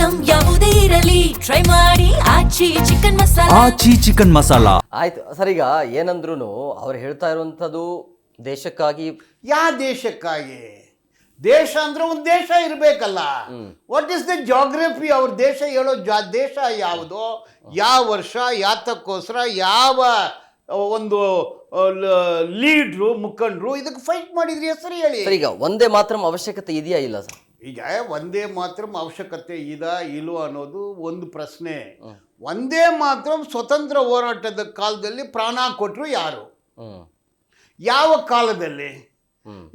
Item ಯಾವುದೇ ಇರಲಿ try ಮಾಡಿ ಆಚಿ ಚಿಕನ್ ಮಸಾಲಾ. ಆಚಿ ಚಿಕನ್ ಮಸಾಲಾ. ಆಯ್ತು ಸರ್, ಈಗ ಏನಂದ್ರೂ ಅವ್ರು ಹೇಳ್ತಾ ಇರುವಂಥದ್ದು ದೇಶಕ್ಕಾಗಿ. ಯಾವ ದೇಶಕ್ಕಾಗಿ? ದೇಶ ಅಂದ್ರೆ ಒಂದು ದೇಶ ಇರಬೇಕಲ್ಲ. What is the geography? ಅವ್ರ ದೇಶ ಹೇಳೋ ದೇಶ ಯಾವುದು, ಯಾವ ವರ್ಷ, ಯಾತಕ್ಕೋಸ್ಕರ, ಯಾವ ಒಂದು ಲೀಡ್ರು ಮುಖಂಡರು ಇದಕ್ಕೆ ಫೈಟ್ ಮಾಡಿದ್ರಿ ಹೆಸರು ಹೇಳಿ. ಸರ್, ಈಗ ಒಂದೇ ಮಾತ್ರ ಅವಶ್ಯಕತೆ ಇದೆಯಾ ಇಲ್ಲ ಸರ್? ಈಗ ಒಂದೇ ಮಾತ್ರ ಅವಶ್ಯಕತೆ ಇದಾ ಇಲ್ವೋ ಅನ್ನೋದು ಒಂದು ಪ್ರಶ್ನೆ. ಒಂದೇ ಮಾತ್ರ ಸ್ವತಂತ್ರ ಹೋರಾಟದ ಕಾಲದಲ್ಲಿ ಪ್ರಾಣ ಕೊಟ್ಟರು ಯಾರು, ಯಾವ ಕಾಲದಲ್ಲಿ?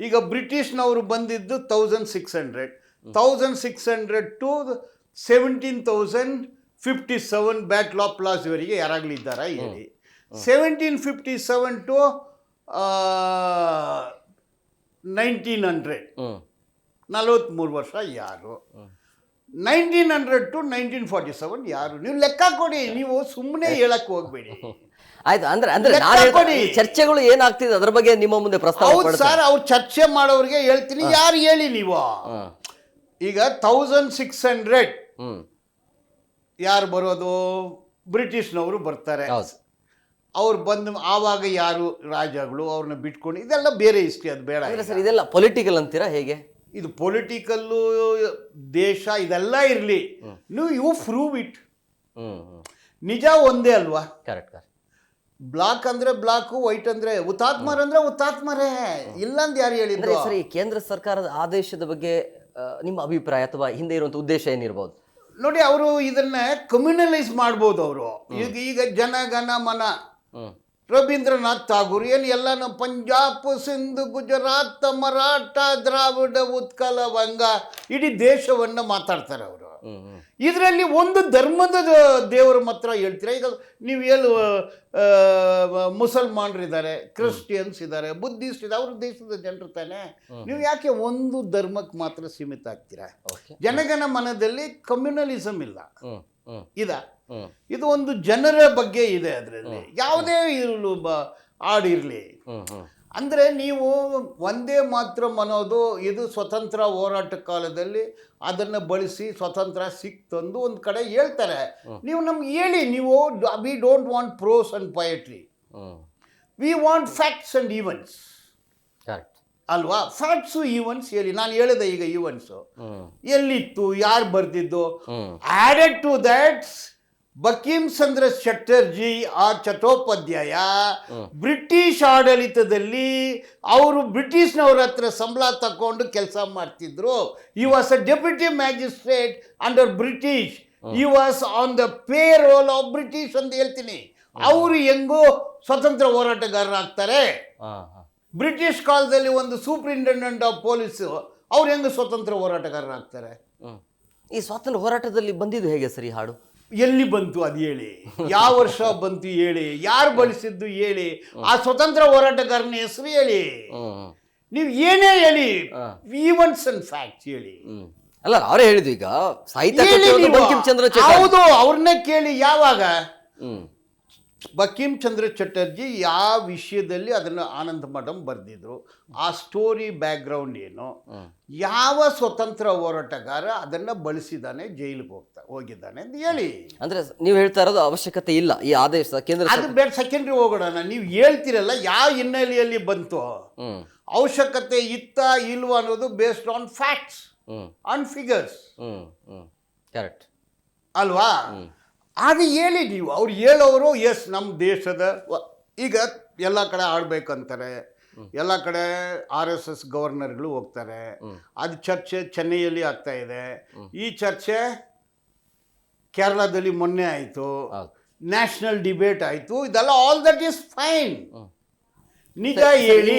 ಈಗ ಬ್ರಿಟಿಷ್ನವರು ಬಂದಿದ್ದು 1600 ಟು 17,057 ಬ್ಯಾಟಲ್ ಆಫ್ ಪ್ಲಾಸಿವರೆಗೆ ಯಾರಾಗಲಿ ಇದ್ದಾರಾ ಹೇಳಿ. 1757 ಟು 1900 43 ವರ್ಷ ಯಾರು? 1900 ಟು 1947 ಯಾರು? ನೀವು ಲೆಕ್ಕ ಕೊಡಿ, ನೀವು ಸುಮ್ಮನೆ ಹೇಳಕ್ ಹೋಗ್ಬೇಡಿ. ಆಯ್ತು, ಅಂದ್ರೆ ಚರ್ಚೆಗಳು ಏನಾಗ್ತಿದೆ ಅದ್ರ ಬಗ್ಗೆ ನಿಮ್ಮ ಮುಂದೆ ಪ್ರಸ್ತಾವ. ಹೌದು ಸರ್, ಅವ್ರು ಚರ್ಚೆ ಮಾಡೋರಿಗೆ ಹೇಳ್ತೀನಿ. ಯಾರು ಹೇಳಿ ನೀವು? ಈಗ 1600 ಯಾರು ಬರೋದು? ಬ್ರಿಟಿಷ್ನವರು ಬರ್ತಾರೆ. ಅವ್ರು ಬಂದು ಆವಾಗ ಯಾರು ರಾಜಗಳು, ಅವ್ರನ್ನ ಬಿಟ್ಕೊಂಡು, ಇದೆಲ್ಲ ಬೇರೆ ಹಿಸ್ಟ್ರಿ, ಅದು ಬೇಡ ಸರ್. ಇದೆಲ್ಲ ಪೊಲಿಟಿಕಲ್ ಅಂತೀರಾ ಹೇಗೆ? ಇದು ಪೊಲಿಟಿಕಲ್ಲು ದೇಶ ಇದೆಲ್ಲ ಇರಲಿ, ಯು ಪ್ರೂವ್ ಇಟ್. ನಿಜ ಒಂದೇ ಅಲ್ವಾ? ಕರೆಕ್ಟ್. ಬ್ಲಾಕ್ ಅಂದ್ರೆ ಬ್ಲಾಕು, ವೈಟ್ ಅಂದ್ರೆ ಹುತಾತ್ಮರ ಅಂದ್ರೆ ಹುತಾತ್ಮರೇ, ಇಲ್ಲಂದ್ ಯಾರು ಹೇಳಿದ್ರು? ಸರಿ, ಕೇಂದ್ರ ಸರ್ಕಾರದ ಆದೇಶದ ಬಗ್ಗೆ ನಿಮ್ಮ ಅಭಿಪ್ರಾಯ ಅಥವಾ ಹಿಂದೆ ಇರುವಂತ ಉದ್ದೇಶ ಏನಿರ್ಬೋದು? ನೋಡಿ, ಅವರು ಇದನ್ನ ಕಮ್ಯುನಲೈಸ್ ಮಾಡ್ಬೋದು. ಅವರು ಈಗ ಜನಗಣ ಮನ, ರವೀಂದ್ರನಾಥ್ ಠಾಗೂರ್ ಏನು ಎಲ್ಲ ಪಂಜಾಬ್, ಸಿಂಧ್, ಗುಜರಾತ್, ಮರಾಠ, ದ್ರಾವಿಡ, ಉತ್ಕಲ, ವಂಗ ಇಡೀ ದೇಶವನ್ನ ಮಾತಾಡ್ತಾರೆ ಅವರು. ಇದರಲ್ಲಿ ಒಂದು ಧರ್ಮದ ದೇವರು ಮಾತ್ರ ಹೇಳ್ತೀರಾ? ಈಗ ನೀವು ಹೇಳು, ಮುಸಲ್ಮಾನರಿದ್ದಾರೆ, ಕ್ರಿಶ್ಚಿಯನ್ಸ್ ಇದ್ದಾರೆ, ಬುದ್ಧಿಸ್ಟ್ ಇದ್ದಾರೆ, ಅವ್ರ ದೇಶದ ಜನರು ತಾನೆ. ನೀವು ಯಾಕೆ ಒಂದು ಧರ್ಮಕ್ಕೆ ಮಾತ್ರ ಸೀಮಿತ ಆಗ್ತೀರಾ? ಜನಗಣ ಮನದಲ್ಲಿ ಕಮ್ಯುನಲಿಸಮ್ ಇಲ್ಲ. ಇದು ಒಂದು ಜನರ ಬಗ್ಗೆ ಇದೆ. ಅದರಲ್ಲಿ ಯಾವುದೇ ಹಾಡಿರಲಿ ಅಂದರೆ ನೀವು ಒಂದೇ ಮಾತ್ರ ಅನ್ನೋದು, ಇದು ಸ್ವತಂತ್ರ ಹೋರಾಟ ಕಾಲದಲ್ಲಿ ಅದನ್ನು ಬಳಸಿ ಸ್ವತಂತ್ರ ಸಿಕ್ತಂದು ಒಂದು ಕಡೆ ಹೇಳ್ತಾರೆ. ನೀವು ನಮ್ಗೆ ಹೇಳಿ, ನೀವು we don't want prose and poetry, we want facts and events ಅಲ್ವಾ? ಫ್ಯಾಕ್ಟ್ಸು ಈವೆಂಟ್ಸ್ ಹೇಳಿ. ನಾನು ಹೇಳಿದೆ ಈಗ ಈವೆಂಟ್ಸು ಎಲ್ಲಿತ್ತು, ಯಾರು ಬರ್ದಿದ್ದು. Added to that, Bankim Chandra Chatterjee ಆ ಚಟ್ಟೋಪಾಧ್ಯಾಯ ಬ್ರಿಟಿಷ್ ಆಡಳಿತದಲ್ಲಿ ಅವರು ಬ್ರಿಟಿಷ್ನವ್ರ ಹತ್ರ ಸಂಬಳ ತಗೊಂಡು ಕೆಲಸ ಮಾಡ್ತಿದ್ರು. He was a deputy magistrate under British, he was on the payroll of British ಅಂತ ಹೇಳ್ತೀನಿ. ಅವರು ಹೆಂಗೋ ಸ್ವತಂತ್ರ ಹೋರಾಟಗಾರರಾಗ್ತಾರೆ. ಬ್ರಿಟಿಷ್ ಕಾಲದಲ್ಲಿ ಒಂದು ಸೂಪರಿಂಟೆಂಡೆಂಟ್ ಆಫ್ ಪೊಲೀಸು, ಅವ್ರು ಹೆಂಗೆ ಸ್ವತಂತ್ರ ಹೋರಾಟಗಾರರಾಗ್ತಾರೆ? ಈ ಸ್ವಾತಂತ್ರ್ಯ ಹೋರಾಟದಲ್ಲಿ ಬಂದಿದ್ದು ಹೇಗೆ ಸರಿ ಹಾಡು? ಎಲ್ಲಿ ಬಂತು ಅದು ಹೇಳಿ, ಯಾವ ವರ್ಷ ಬಂತು ಹೇಳಿ, ಯಾರು ಬಳಸಿದ್ದು ಹೇಳಿ, ಆ ಸ್ವತಂತ್ರ ಹೋರಾಟಗಾರನ ಹೆಸರು ಹೇಳಿ, ನೀವು ಏನೇ ಹೇಳಿ, ಈವೆಂಟ್ಸ್ ಅಂಡ್ ಫ್ಯಾಕ್ಟ್ಸ್ ಹೇಳಿ. ಅಲ್ಲ, ಅವರೇ ಹೇಳಿದ್ದು ಈಗ ಸಾಹಿತ್ಯ ಬಂಕಿಂಚಂದ್ರ. ಹೌದು, ಅವ್ರನ್ನೇ ಕೇಳಿ. ಯಾವಾಗ ಬಂಕಿಮ್ ಚಂದ್ರ ಚಟರ್ಜಿ ಯಾವ ವಿಷಯದಲ್ಲಿ ಅದನ್ನು ಆನಂದ ಮಠಂ ಬರೆದಿದ್ರು, ಆ ಸ್ಟೋರಿ ಬ್ಯಾಕ್ಗ್ರೌಂಡ್ ಏನು, ಯಾವ ಸ್ವತಂತ್ರ ಹೋರಾಟಗಾರ ಅದನ್ನು ಬಳಸಿದ್ದಾನೆ, ಜೈಲಿಗೆ ಹೋಗಿದ್ದಾನೆ ಅಂತ ಹೇಳಿ. ಅಂದ್ರೆ ನೀವು ಹೇಳ್ತಾ ಇರೋದು ಅವಶ್ಯಕತೆ ಇಲ್ಲ ಈ ಆದೇಶ ಕೇಂದ್ರ, ಅದು ಬೇಡ, ಸೆಕೆಂಡ್ರಿ ಹೋಗೋಣ. ನೀವು ಹೇಳ್ತಿರಲ್ಲ ಯಾವ ಹಿನ್ನೆಲೆಯಲ್ಲಿ ಬಂತು, ಅವಶ್ಯಕತೆ ಇತ್ತ ಇಲ್ವಾ ಅನ್ನೋದು based on facts on figures. Correct ಅಲ್ವಾ? ಅದು ಹೇಳಿ ನೀವು. ಅವ್ರು ಹೇಳೋರು ಎಸ್ ನಮ್ಮ ದೇಶದ ಈಗ ಎಲ್ಲ ಕಡೆ ಆಡ್ಬೇಕಂತಾರೆ, ಎಲ್ಲ ಕಡೆ RSS ಗವರ್ನರ್ಗಳು ಹೋಗ್ತಾರೆ. ಅದು ಚರ್ಚೆ ಚೆನ್ನೈಯಲ್ಲಿ ಆಗ್ತಾ ಇದೆ. ಈ ಚರ್ಚೆ ಕೇರಳದಲ್ಲಿ ಮೊನ್ನೆ ಆಯಿತು, ನ್ಯಾಷನಲ್ ಡಿಬೇಟ್ ಆಯಿತು. ಇದೆಲ್ಲ ಆಲ್ ದಟ್ ಈಸ್ ಫೈನ್. ನಿಜ ಹೇಳಿ.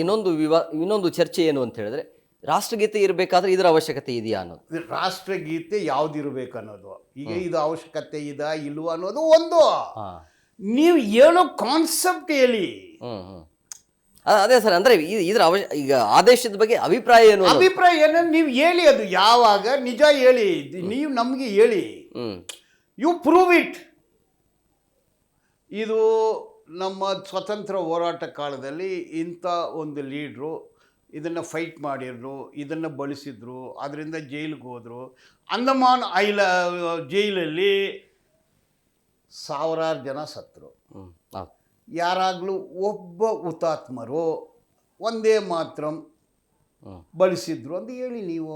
ಇನ್ನೊಂದು ಚರ್ಚೆ ಏನು ಅಂತ ಹೇಳಿದ್ರೆ, ರಾಷ್ಟ್ರಗೀತೆ ಇರಬೇಕಾದ್ರೆ ಇದರ ಅವಶ್ಯಕತೆ ಇದೆಯಾ ಅನ್ನೋದು. ರಾಷ್ಟ್ರಗೀತೆ ಯಾವ್ದಿರ್ಬೇಕು ಅನ್ನೋದು, ಈಗ ಇದು ಅವಶ್ಯಕತೆ ಇದಾ ಇಲ್ವಾ ಅನ್ನೋದು ಒಂದು. ನೀವು ಹೇಳೋ ಕಾನ್ಸೆಪ್ಟ್ ಹೇಳಿ. ಅದೇ ಸರ್, ಅಂದ್ರೆ ಇದರ ಈಗ ಆದೇಶದ ಬಗ್ಗೆ ಅಭಿಪ್ರಾಯ ಏನು? ಅಭಿಪ್ರಾಯ ಏನು ನೀವು ಹೇಳಿ, ಅದು ಯಾವಾಗ ನಿಜ ಹೇಳಿ, ನೀವು ನಮ್ಗೆ ಹೇಳಿ, ಯು ಪ್ರೂವ್ ಇಟ್. ಇದು ನಮ್ಮ ಸ್ವತಂತ್ರ ಹೋರಾಟ ಕಾಲದಲ್ಲಿ ಇಂಥ ಒಂದು ಲೀಡ್ರು ಇದನ್ನು ಫೈಟ್ ಮಾಡಿದ್ರು, ಇದನ್ನು ಬಳಸಿದ್ರು, ಅದರಿಂದ ಜೈಲಿಗೆ ಹೋದರು. ಅಂಡಮಾನ್ ಜೈಲಲ್ಲಿ ಸಾವಿರಾರು ಜನ ಸತ್ತರು. ಹೌದು. ಯಾರಾಗಲೂ ಒಬ್ಬ ಹುತಾತ್ಮರು ಒಂದೇ ಮಾತ್ರ ಬಳಸಿದ್ರು ಅಂತ ಹೇಳಿ ನೀವು.